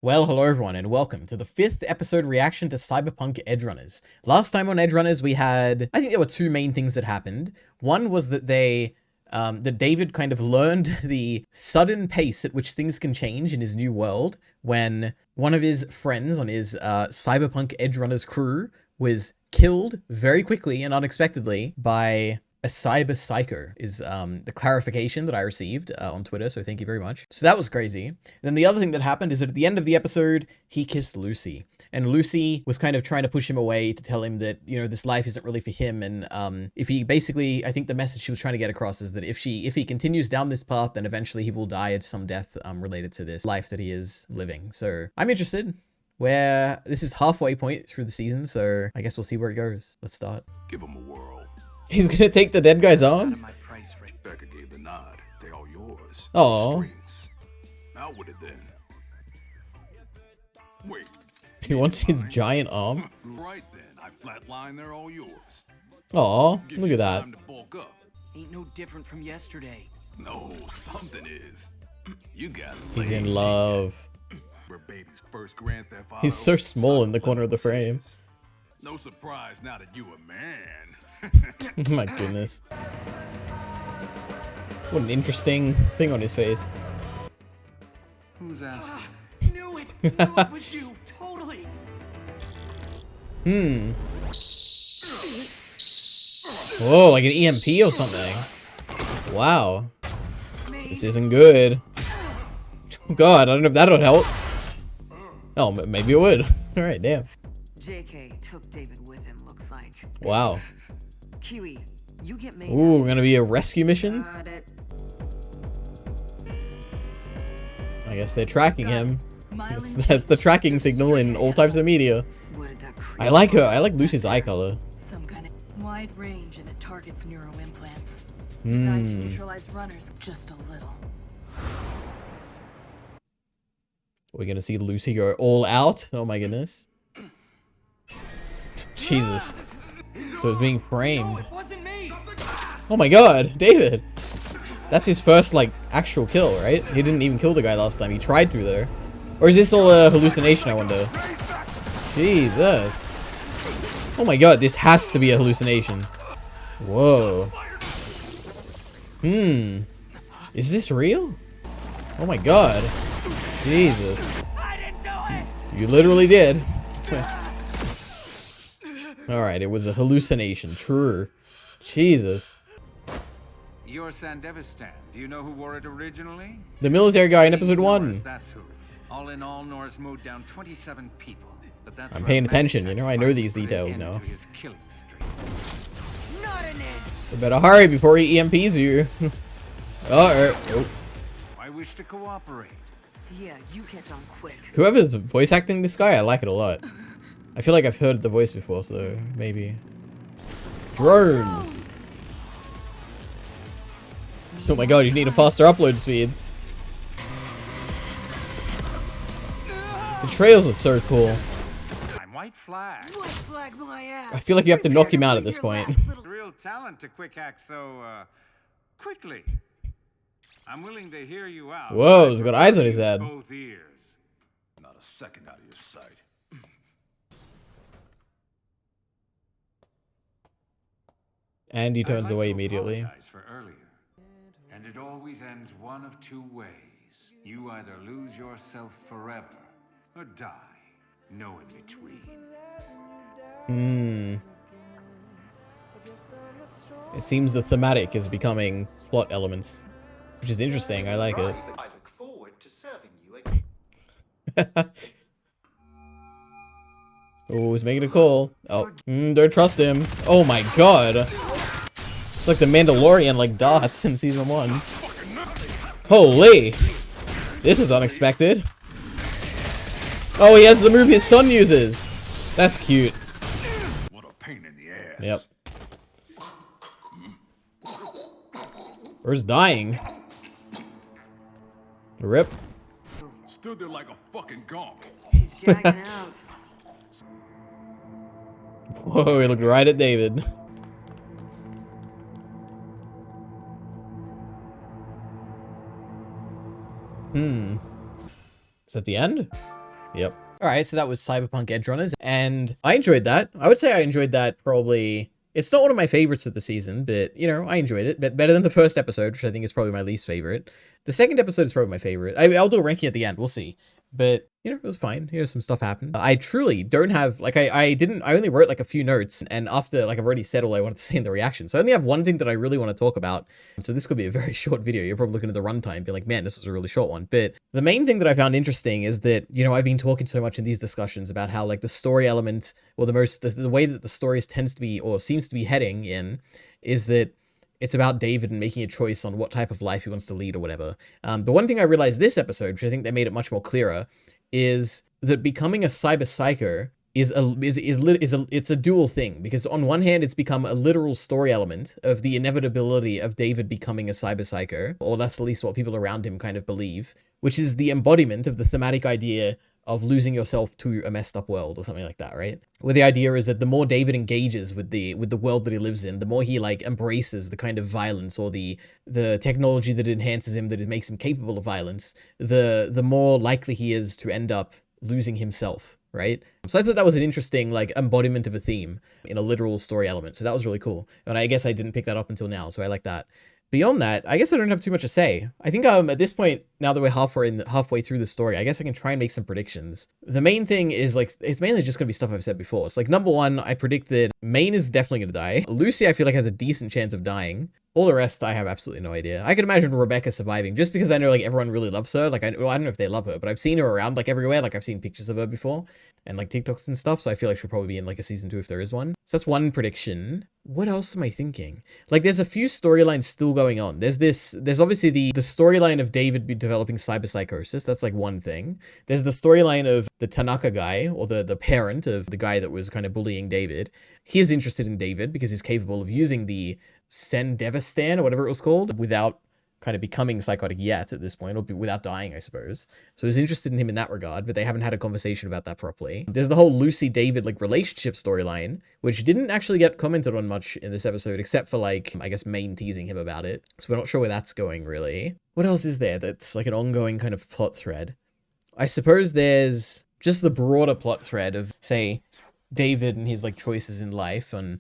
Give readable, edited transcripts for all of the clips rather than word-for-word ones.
Well, hello everyone, and welcome to the 5th episode reaction to Cyberpunk Edgerunners. Last time on Edgerunners, we had, I think there were two main things that happened. One was that that David kind of learned the sudden pace at which things can change in his new world when one of his friends on his Cyberpunk Edgerunners crew was killed very quickly and unexpectedly by a cyber psycho is the clarification that I received on Twitter, so thank you very much. So that was crazy. Then the other thing that happened is that at the end of the episode, he kissed Lucy. And Lucy was kind of trying to push him away to tell him that, you know, this life isn't really for him. And if he basically, I think the message she was trying to get across is that if he continues down this path, then eventually he will die at some death related to this life that he is living. So I'm interested. Where this is halfway point through the season, so I guess we'll see where it goes. Let's start. Give him a whirl. He's gonna take the dead guy's arms? Becca gave the nod. They all yours. Oh. Out with it then. Wait. He wants his giant arm? Right then. I flatline, they're all yours. Oh, look at that. Time to bulk up. Ain't no different from yesterday. No, something is. You got it. He's in love. We're baby's first Grand Theft Auto. He's so small in the corner of the frame. No surprise now that you a man. My goodness. What an interesting thing on his face. Who's asking? Knew it! Knew it was you! Totally! Whoa, like an EMP or something. Wow. This isn't good. God, I don't know if that would help. Oh, maybe it would. Alright, damn. JK took David with him, looks like. Wow. Kiwi, you get made Ooh, gonna be a rescue mission? Got it. I guess they're tracking him. That's the tracking signal in all types of media. What did that I like her. I like Lucy's eye color. Some kind of wide range and it targets neuroimplants. Designed to neutralize runners just a little. We're gonna see Lucy go all out. Oh my goodness. Jesus. So it's being framed. No, it wasn't me! Oh my god, David. That's his first, like, actual kill, right? He didn't even kill the guy last time. He tried to, though. Or is this all a hallucination, I wonder? Jesus. Oh my god, this has to be a hallucination. Whoa. Is this real? Oh my god. Jesus. I didn't do it! You literally did. Alright, it was a hallucination. True. Jesus. Your Sandevistan. Do you know who wore it originally? The military guy in episode 1. That's who. All in all, Norris mowed down 27 people. But that's I'm paying attention, you know, I know these details now. Not an inch. You better hurry before he EMPs you. Oh. I wish to cooperate. Yeah, you catch on quick. Whoever's voice acting this guy, I like it a lot. I feel like I've heard the voice before, so maybe. Drones. Oh my god, you need a faster upload speed. The trails are so cool. I'm white flag. White flag my ass. I feel like you have to knock him out at this point. Real talent to quick act so quickly. I'm willing to hear you out. Whoa, he's got eyes on his head. Both ears. Not a second out of your sight. And he turns I'd like away to immediately. apologize for earlier. And it always ends one of two ways. You either lose yourself forever or die. No in between. It seems the thematic is becoming plot elements, which is interesting. I like it. I look forward to serving you again. Oh, he's making a call. Oh, don't trust him. Oh my god. It's like the Mandalorian, like dots in season 1. Holy. This is unexpected. Oh, he has the move his son uses. That's cute. What a pain in the ass. Yep. Where's dying? Rip. Stood there like a fucking gonk. He's gagging out. Whoa, he looked right at David. Is that the end? Yep. All right, so that was Cyberpunk Edgerunners, and I enjoyed that. I would say I enjoyed that probably. It's not one of my favorites of the season, but, you know, I enjoyed it. But better than the first episode, which I think is probably my least favorite. The second episode is probably my favorite. I'll do a ranking at the end. We'll see. But, you know, it was fine. Here's some stuff happened. I truly don't have, like, I only wrote, like, a few notes. And after, like, I've already said all I wanted to say in the reaction. So I only have one thing that I really want to talk about. So this could be a very short video. You're probably looking at the runtime and be like, man, this is a really short one. But the main thing that I found interesting is that, you know, I've been talking so much in these discussions about how, like, the story element, or the way that the stories tends to be, or seems to be heading in, is that it's about David and making a choice on what type of life he wants to lead or whatever. But one thing I realized this episode, which I think they made it much more clearer, is that becoming a cyber psycho is a dual thing, because on one hand it's become a literal story element of the inevitability of David becoming a cyber psycho, or that's at least what people around him kind of believe, which is the embodiment of the thematic idea of losing yourself to a messed up world or something like that, right? Where the idea is that the more David engages with the world that he lives in, the more he like embraces the kind of violence or the technology that enhances him, that it makes him capable of violence, the more likely he is to end up losing himself, right? So I thought that was an interesting like embodiment of a theme in a literal story element. So that was really cool. And I guess I didn't pick that up until now, so I like that. Beyond that, I guess I don't have too much to say. I think at this point, now that we're halfway through the story, I guess I can try and make some predictions. The main thing is like, it's mainly just gonna be stuff I've said before. It's like, number one, I predict that Maine is definitely gonna die. Lucy, I feel like, has a decent chance of dying. All the rest, I have absolutely no idea. I can imagine Rebecca surviving, just because I know like everyone really loves her. Like, I don't know if they love her, but I've seen her around like everywhere. Like, I've seen pictures of her before and like TikToks and stuff. So I feel like she'll probably be in like a season 2 if there is one. So that's one prediction. What else am I thinking? Like, there's a few storylines still going on. There's obviously the storyline of David developing cyberpsychosis. That's like one thing. There's the storyline of the Tanaka guy, or the parent of the guy that was kind of bullying David. He's interested in David because he's capable of using the Sendevistan or whatever it was called without kind of becoming psychotic yet at this point, or without dying, I suppose. So he's interested in him in that regard, but they haven't had a conversation about that properly. There's the whole Lucy-David like relationship storyline, which didn't actually get commented on much in this episode, except for like, I guess, Maine teasing him about it. So we're not sure where that's going, really. What else is there that's like an ongoing kind of plot thread? I suppose there's just the broader plot thread of, say, David and his like choices in life and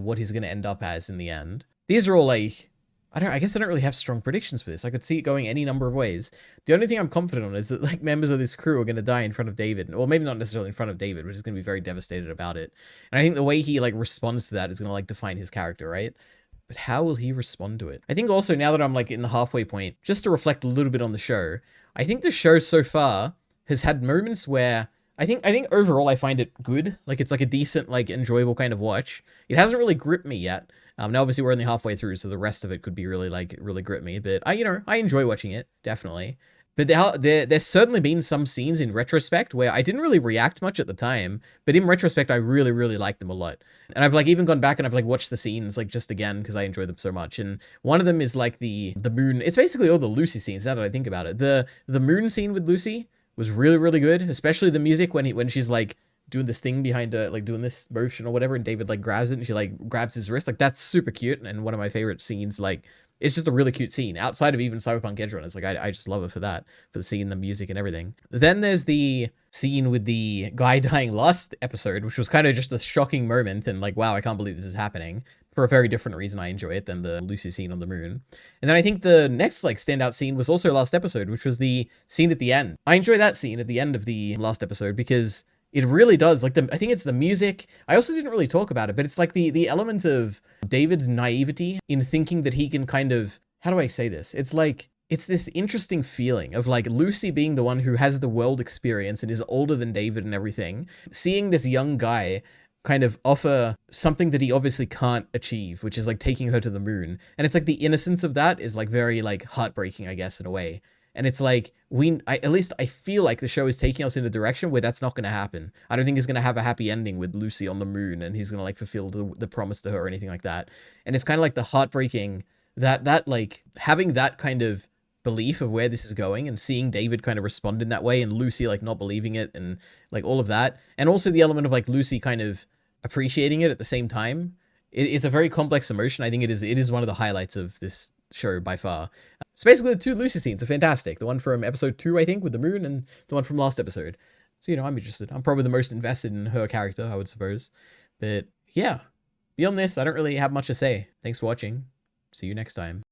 what he's going to end up as in the end. These are all like, I guess I don't really have strong predictions for this. I could see it going any number of ways. The only thing I'm confident on is that like members of this crew are going to die in front of David. Or maybe not necessarily in front of David, but he's going to be very devastated about it. And I think the way he like responds to that is going to like define his character, right? But how will he respond to it? I think also, now that I'm like in the halfway point, just to reflect a little bit on the show, I think the show so far has had moments where I think overall I find it good. Like, it's like a decent, like enjoyable kind of watch. It hasn't really gripped me yet. Now obviously we're only halfway through, so the rest of it could be really grip me. But I enjoy watching it, definitely. But there's certainly been some scenes in retrospect where I didn't really react much at the time, but in retrospect I really, really like them a lot. And I've like even gone back and I've like watched the scenes like just again because I enjoy them so much. And one of them is like the moon. It's basically all the Lucy scenes, now that I think about it. The moon scene with Lucy was really, really good, especially the music when she's like doing this thing behind her, like doing this motion or whatever, and David like grabs it and she like grabs his wrist. Like, that's super cute and one of my favorite scenes. Like, it's just a really cute scene outside of even Cyberpunk Edgerunners. Like, I just love it for that, for the scene, the music and everything. Then there's the scene with the guy dying last episode, which was kind of just a shocking moment and like, wow, I can't believe this is happening. For a very different reason I enjoy it than the Lucy scene on the moon. And then I think the next like standout scene was also last episode, which was the scene at the end. I enjoy that scene at the end of the last episode because it really does, like, I think it's the music. I also didn't really talk about it, but it's like the element of David's naivety in thinking that he can kind of, how do I say this? It's like, it's this interesting feeling of like Lucy being the one who has the world experience and is older than David and everything, seeing this young guy kind of offer something that he obviously can't achieve, which is like taking her to the moon. And it's like the innocence of that is like very like heartbreaking, I guess, in a way. And it's like, at least I feel like the show is taking us in a direction where that's not going to happen. I don't think he's going to have a happy ending with Lucy on the moon and he's going to like fulfill the promise to her or anything like that. And it's kind of like the heartbreaking that like having that kind of belief of where this is going and seeing David kind of respond in that way and Lucy like not believing it and like all of that. And also the element of like Lucy kind of appreciating it at the same time. It's a very complex emotion. I think it is one of the highlights of this show by far. So basically the two Lucy scenes are fantastic. The one from episode 2, I think, with the moon, and the one from last episode. So, you know, I'm interested. I'm probably the most invested in her character, I would suppose. But yeah, beyond this, I don't really have much to say. Thanks for watching. See you next time.